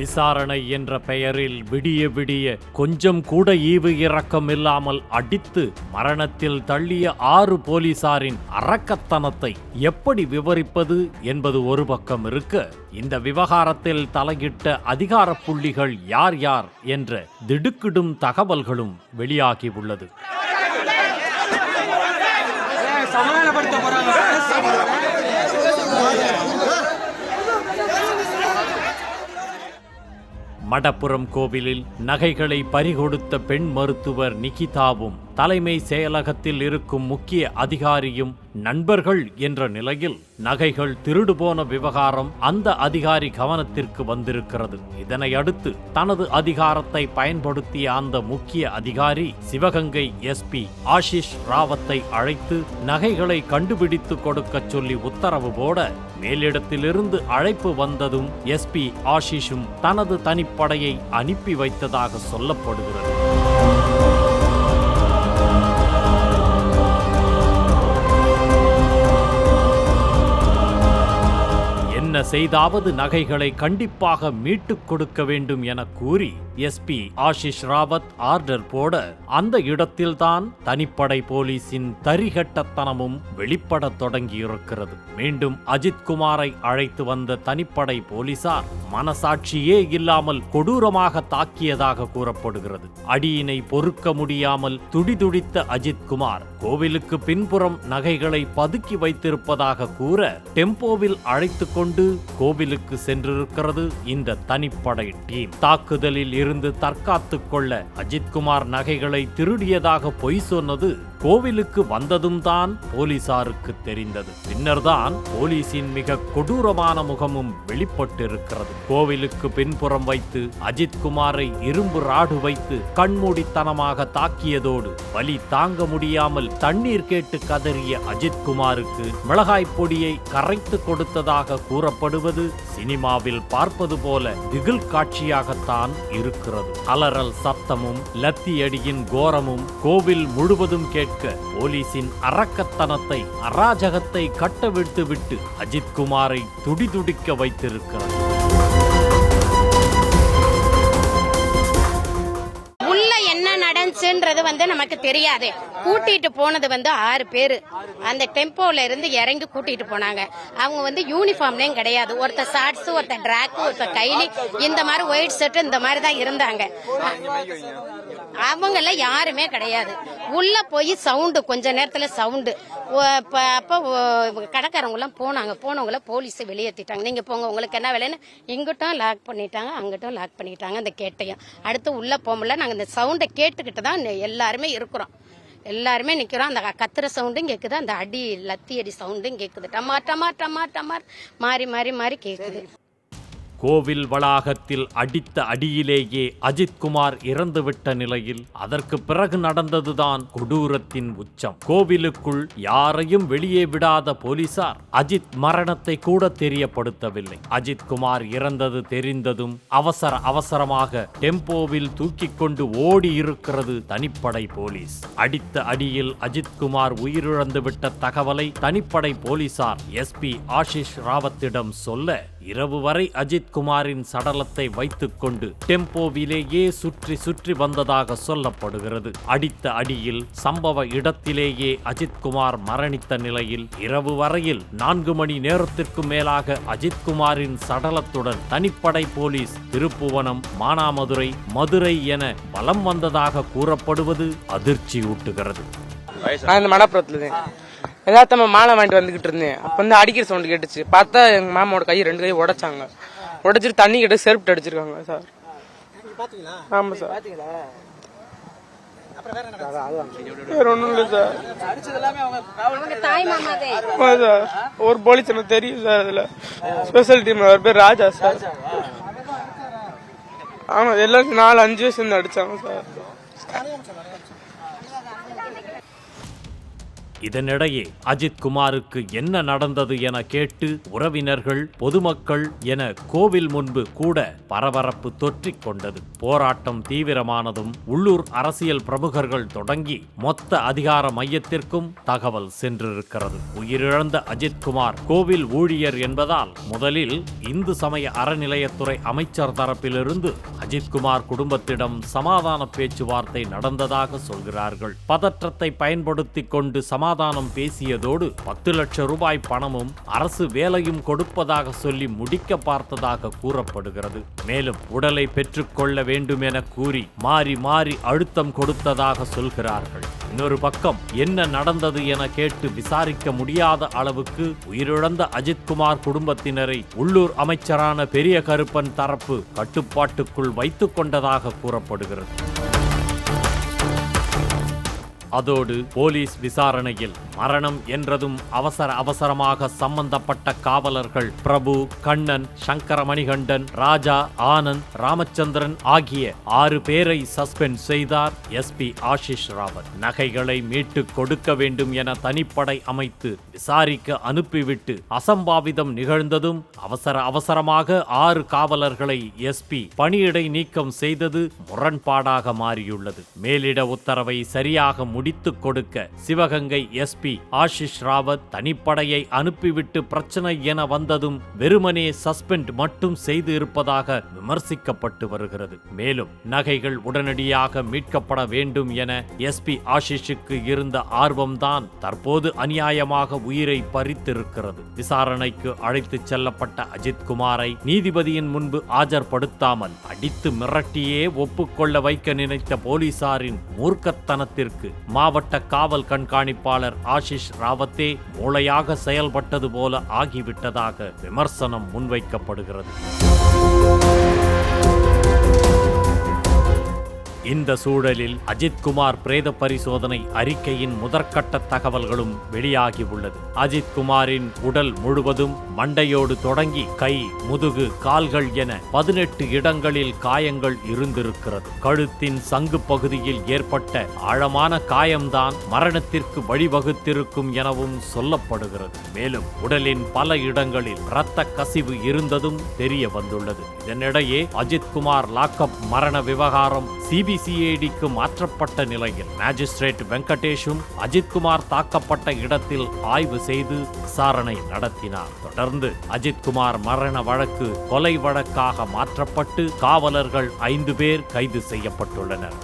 விசாரணை என்ற பெயரில் விடிய விடிய கொஞ்சம் கூட ஈவு இரக்கம் இல்லாமல் அடித்து மரணத்தில் தள்ளிய 6 போலீசாரின் அரக்கத்தனத்தை எப்படி விவரிப்பது என்பது ஒரு பக்கம் இருக்க, இந்த விவகாரத்தில் தலையிட்ட அதிகார புள்ளிகள் யார் யார் என்ற திடுக்கிடும் தகவல்களும் வெளியாகியுள்ளது. மடப்புரம் கோவிலில் நகைகளை பறிகொடுத்த பெண் மருத்துவர் நிகிதாவும் தலைமை செயலகத்தில் இருக்கும் முக்கிய அதிகாரியும் நண்பர்கள் என்ற நிலையில் நகைகள் திருடு போன விவகாரம் அந்த அதிகாரி கவனத்திற்கு வந்திருக்கிறது. இதனை அடுத்து தனது அதிகாரத்தை பயன்படுத்திய அந்த முக்கிய அதிகாரி சிவகங்கை எஸ்பி ஆஷிஷ் ராவத்தை அழைத்து நகைகளை கண்டுபிடித்து கொடுக்க சொல்லி உத்தரவு போட, மேலிடத்திலிருந்து அழைப்பு வந்ததும் எஸ்பி ஆஷிஷும் தனது தனிப்படையை அனுப்பி வைத்ததாக சொல்லப்படுகிறது. என்ன செய்தாவது நகைகளை கண்டிப்பாக மீட்டுக் கொடுக்க வேண்டும் என கூறி எஸ்பி ஆஷிஷ் ராவத் ஆர்டர் போட, அந்த இடத்தில்தான் தனிப்படை போலீசின் தரிகட்டத்தனமும் வெளிப்படத் தொடங்கியிருக்கிறது. மீண்டும் அஜித் குமாரை அழைத்து வந்த தனிப்படை போலீசார் மனசாட்சியே இல்லாமல் கொடூரமாக தாக்கியதாக கூறப்படுகிறது. அடியினை பொறுக்க முடியாமல் துடிதுடித்த அஜித் குமார் கோவிலுக்கு பின்புறம் நகைகளை பதுக்கி வைத்திருப்பதாக கூற, டெம்போவில் அழைத்து கொண்டு கோவிலுக்கு சென்றிருக்கிறது இந்த தனிப்படை டீம். தாக்குதலில் இருந்து தற்காத்துக் கொள்ள அஜித்குமார் நகைகளை திருடியதாக பொய் சொன்னது கோவிலுக்கு வந்ததும் தான் போலீசாருக்கு தெரிந்தது. பின்னர்தான் போலீசின் மிக கொடூரமான முகமும் வெளிப்பட்டிருக்கிறது. கோவிலுக்கு பின்புறம் வைத்து அஜித்குமாரை இரும்பு ராடு வைத்து கண்மூடித்தனமாக தாக்கியதோடு வலி தாங்க முடியாமல் தண்ணீர் கேட்டு கதறிய அஜித்குமாருக்கு மிளகாய் பொடியை கரைத்து கொடுத்ததாக கூறப்படுவது சினிமாவில் பார்ப்பது போல திகில் காட்சியாகத்தான் இருக்கிறது. அலறல் சத்தமும் லத்தியடியின் கோரமும் கோவில் முழுவதும் கேட்க, போலீசின் அரக்கத்தனத்தை அராஜகத்தை கட்டவிழ்த்து விட்டு அஜித்குமாரை துடிதுடிக்க வைத்திருக்கிறது. நமக்கு தெரியாது. கூட்டிட்டு போனது 6 பேரு அந்த டெம்போல இருந்து இறங்கி கூட்டிட்டு போனாங்க. அவங்க யூனிஃபார்ம்லயும் கிடையாது. ஒருத்தர் ஷார்ட்ஸ், ஒருத்தர் டிராக், ஒருத்தர் கைலி, இந்த மாதிரி ஒயிட் ஷர்ட் இந்த மாதிரி தான் இருந்தாங்க. அவங்கள யாருமே கிடையாது. உள்ள போய் சவுண்டு, கொஞ்ச நேரத்துல சவுண்டு. அப்ப கடைக்காரங்க எல்லாம் போனவங்கள போலீஸ் வெளியேற்றிட்டாங்க. நீங்க போங்க, உங்களுக்கு என்ன வேலைன்னு இங்கிட்டும் லாக் பண்ணிட்டாங்க, அங்கிட்டும் லாக் பண்ணிட்டாங்க. அந்த கேட்டையும் அடுத்து உள்ள போகல. நாங்க இந்த சவுண்டை கேட்டுக்கிட்டு தான் எல்லாருமே இருக்கிறோம். எல்லாருமே நிக்கிறோம். அந்த கத்துற சவுண்டும் கேக்குது, அந்த அடி லத்தி அடி சவுண்டும் கேக்குது. டமார் டமார் டமார் டமார் மாறி மாறி மாறி கேக்குது. கோவில் வளாகத்தில் அடித்த அடியிலேயே அஜித்குமார் இறந்துவிட்ட நிலையில் அதற்கு பிறகு நடந்ததுதான் கொடூரத்தின் உச்சம். கோவிலுக்குள் யாரையும் வெளியே விடாத போலீசார் அஜித் மரணத்தை கூட தெரியப்படுத்தவில்லை. அஜித்குமார் இறந்தது தெரிந்ததும் அவசரமாக டெம்போவில் தூக்கிக் கொண்டு ஓடி இருக்கிறது தனிப்படை போலீஸ். அடித்த அடியில் அஜித்குமார் உயிரிழந்துவிட்ட தகவலை தனிப்படை போலீசார் எஸ்பி ஆஷிஷ் ராவத்திடம் சொல்ல, இரவு வரை அஜித்குமாரின் சடலத்தை வைத்துக் கொண்டு டெம்போவிலேயே சுற்றி வந்ததாக சொல்லப்படுகிறது. அடித்த அடியில் சம்பவ இடத்திலேயே அஜித்குமார் மரணித்த நிலையில் இரவு வரையில் 4 மணி நேரத்திற்கு மேலாக அஜித்குமாரின் சடலத்துடன் தனிப்படை போலீஸ் திருப்புவனம், மானாமதுரை, மதுரை என வலம் வந்ததாக கூறப்படுவது அதிர்ச்சியூட்டுகிறது. எதார்த்தமா மாலை வாங்கிட்டு வந்துகிட்டு இருந்தேன். அப்ப அடிக்கிற சவுண்ட் கேட்டுச்சு. பார்த்தா எங்க மாமாவோட கை 2 கை உடைச்சாங்க. உடைச்சிட்டு தண்ணி கிட்ட செருப்பு அடிச்சிருக்காங்க சார். ஆமா சார். வேற ஒண்ணும் இல்ல சார். ஒரு போலீஸ் எனக்கு தெரியும் சார். அதுல ஸ்பெஷல் டீம் அவர் பேர் ராஜா சார். ஆமா, எல்லாம் 4-5 வயசு அடிச்சாங்க சார். இதனிடையே அஜித்குமாருக்கு என்ன நடந்தது என கேட்டு உறவினர்கள், பொதுமக்கள் என கோவில் முன்பு கூட பரபரப்பு தொற்றிக் கொண்டது. போராட்டம் தீவிரமானதும் உள்ளூர் அரசியல் பிரமுகர்கள் தொடங்கி மொத்த அதிகார மையத்திற்கும் தகவல் சென்றிருக்கிறது. உயிரிழந்த அஜித்குமார் கோவில் ஊழியர் என்பதால் முதலில் இந்து சமய அறநிலையத்துறை அமைச்சர் தரப்பிலிருந்து அஜித்குமார் குடும்பத்திடம் சமாதான பேச்சுவார்த்தை நடந்ததாக சொல்கிறார்கள். பதற்றத்தை பயன்படுத்திக் கொண்டு சமாதானம் பேசியதோடு 10 லட்சம் ரூபாய் பணமும் அரசு வேலையும் கொடுப்பதாக சொல்லி முடிக்க பார்த்ததாக கூறப்படுகிறது. மேலும் உடலை பெற்றுக்கொள்ள வேண்டும் என கூறி மாறி மாறி அழுத்தம் கொடுத்ததாக சொல்கிறார்கள். இன்னொரு பக்கம் என்ன நடந்தது என கேட்டு விசாரிக்க முடியாத அளவுக்கு உயிரிழந்த அஜித்குமார் குடும்பத்தினரை உள்ளூர் அமைச்சரான பெரிய கருப்பன் தரப்பு கட்டுப்பாட்டுக்குள் வைத்துக் கொண்டதாக கூறப்படுகிறது. அதோடு போலீஸ் விசாரணையில் மரணம் என்றதும் அவசரமாக சம்பந்தப்பட்ட காவலர்கள் பிரபு, கண்ணன், சங்கரமணிகண்டன், ராஜா, ஆனந்த், ராமச்சந்திரன் ஆகிய 6 பேரை சஸ்பெண்ட் செய்தார் எஸ்பி ஆஷிஷ் ராவத். நகைகளை மீட்டு கொடுக்க வேண்டும் என தனிப்படை அமைத்து விசாரிக்க அனுப்பிவிட்டு அசம்பாவிதம் நிகழ்ந்ததும் அவசரமாக 6 காவலர்களை எஸ்பி பணியிடை நீக்கம் செய்தது முரண்பாடாக மாறியுள்ளது. மேலிட உத்தரவை சரியாக முடித்துக் கொடுக்க சிவகங்கை எஸ்பி ஆஷிஷ் ராவத் தனிப்படையை அனுப்பிவிட்டு பிரச்சனை என வந்ததும் வெறுமனே சஸ்பெண்ட் மட்டும் செய்து இருப்பதாக விமர்சிக்கப்பட்டு வருகிறது. மேலும் நகைகள் உடனடியாக மீட்கப்பட வேண்டும் என எஸ்பி ஆஷிஷுக்கு இருந்த ஆர்வம்தான் தற்போது அநியாயமாக உயிரை பறித்திருக்கிறது. விசாரணைக்கு அழைத்துச் செல்லப்பட்ட அஜித்குமாரை நீதிபதியின் முன்பு ஆஜர்படுத்தாமல் அடித்து மிரட்டியே ஒப்புக்கொள்ள வைக்க நினைத்த போலீசாரின் மூர்க்கத்தனத்திற்கு மாவட்ட காவல் கண்காணிப்பாளர் ஆஷிஷ் ராவத்தே மூளையாக செயல்பட்டது போல ஆகிவிட்டதாக விமர்சனம் முன்வைக்கப்படுகிறது. இந்த சூழலில் அஜித்குமார் பிரேத பரிசோதனை அறிக்கையின் முதற்கட்ட தகவல்களும் வெளியாகியுள்ளது. அஜித்குமாரின் உடல் முழுவதும் மண்டையோடு தொடங்கி கை, முதுகு, கால்கள் என 18 இடங்களில் காயங்கள் இருந்திருக்கிறது. கழுத்தின் சங்கு பகுதியில் ஏற்பட்ட ஆழமான காயம்தான் மரணத்திற்கு வழிவகுத்திருக்கும் எனவும் சொல்லப்படுகிறது. மேலும் உடலின் பல இடங்களில் இரத்த கசிவு இருந்ததும் தெரிய வந்துள்ளது. இதனிடையே அஜித்குமார் லாக்அப் மரண விவகாரம் சிபிசிஐடிக்கு மாற்றப்பட்ட நிலையில் மேஜிஸ்ட்ரேட் வெங்கடேஷும் அஜித்குமார் தாக்கப்பட்ட இடத்தில் ஆய்வு செய்து விசாரணை நடத்தினார். தொடர்ந்து அஜித்குமார் மரண வழக்கு கொலை வழக்காக மாற்றப்பட்டு காவலர்கள் 5 பேர் கைது செய்யப்பட்டுள்ளனர்.